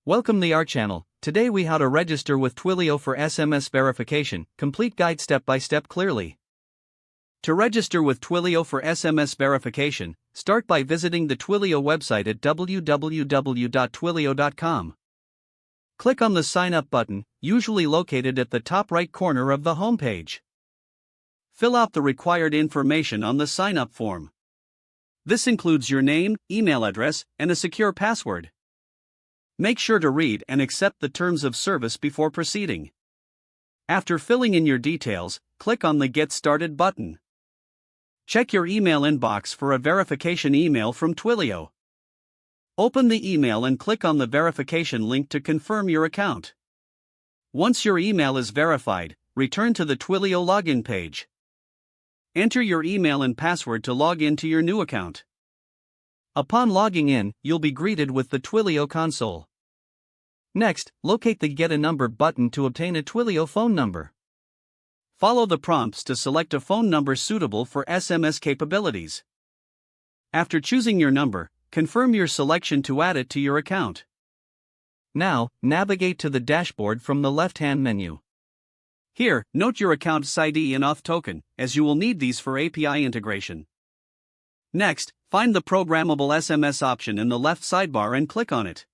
Welcome to our channel. Today we how to register with Twilio for SMS verification. Complete guide step by step clearly. To register with Twilio for SMS verification, start by visiting the Twilio website at www.twilio.com. Click on the Sign Up button, usually located at the top right corner of the homepage. Fill out the required information on the sign up form. This includes your name, email address, and a secure password. Make sure to read and accept the terms of service before proceeding. After filling in your details, click on the Get Started button. Check your email inbox for a verification email from Twilio. Open the email and click on the verification link to confirm your account. Once your email is verified, return to the Twilio login page. Enter your email and password to log into your new account. Upon logging in, you'll be greeted with the Twilio console. Next, locate the Get a Number button to obtain a Twilio phone number. Follow the prompts to select a phone number suitable for SMS capabilities. After choosing your number, confirm your selection to add it to your account. Now, navigate to the dashboard from the left-hand menu. Here, note your account's ID and auth token, as you will need these for API integration. Next, find the programmable SMS option in the left sidebar and click on it.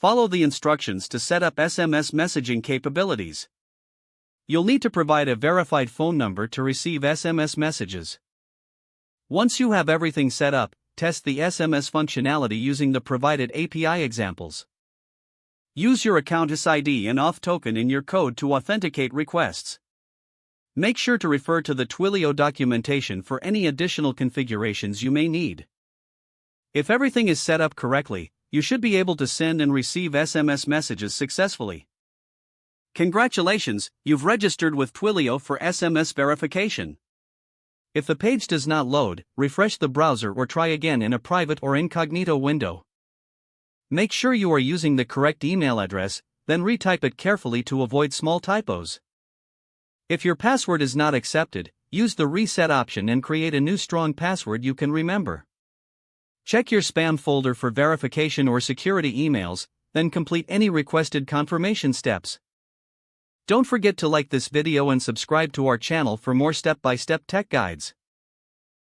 Follow the instructions to set up SMS messaging capabilities. You'll need to provide a verified phone number to receive SMS messages. Once you have everything set up, test the SMS functionality using the provided API examples. Use your account's ID and auth token in your code to authenticate requests. Make sure to refer to the Twilio documentation for any additional configurations you may need. If everything is set up correctly, you should be able to send and receive SMS messages successfully. Congratulations, you've registered with Twilio for SMS verification. If the page does not load, refresh the browser or try again in a private or incognito window. Make sure you are using the correct email address, then retype it carefully to avoid small typos. If your password is not accepted, use the reset option and create a new strong password you can remember. Check your spam folder for verification or security emails, then complete any requested confirmation steps. Don't forget to like this video and subscribe to our channel for more step-by-step tech guides.